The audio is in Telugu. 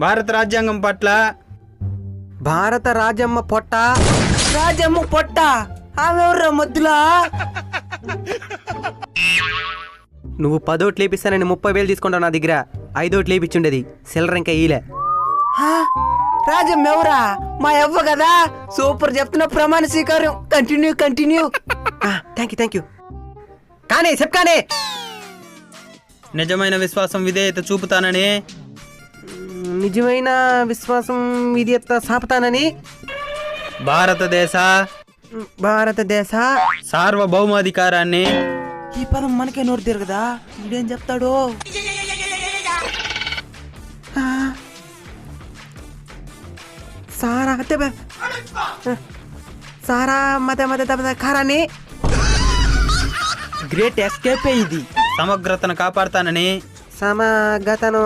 భారత రాజ్యాంగం పట్ల భారత రాజమ్మ పొట్ట. రాజమ్మ పొట్ట ఆమె ఎవర్రా మధ్యలో? నువ్వు 10 ఓట్లు లేపిస్తానని 30,000 తీసుకుంటావు నా దగ్గర. 5 ఓట్లు లేపించుండేది, సిల్లర్ ఇంకా ఈలే. ఆ, రాజమ్మ ఎవరా? మా అవ్వ కదా. సూపర్ చెప్తున్నా, ప్రమాణ స్వీకారం. కంటిన్యూ. Thank you. కానీ చెప్పానే నిజమైన విశ్వాసం విధేయత చూపుతానని నిజమైన విశ్వాసం విధేయత సాపుతానని భారతదేశ సార్వభౌమాధికారాన్ని. ఈ పదం మనకే నోరు తిరగదా? ఇదేం చెప్తాడు? సారా మత కారాన్ని. గ్రేట్ ఎస్కేప్ ఇది. సమగ్రతను కాపాడుతానని సమగ్రతను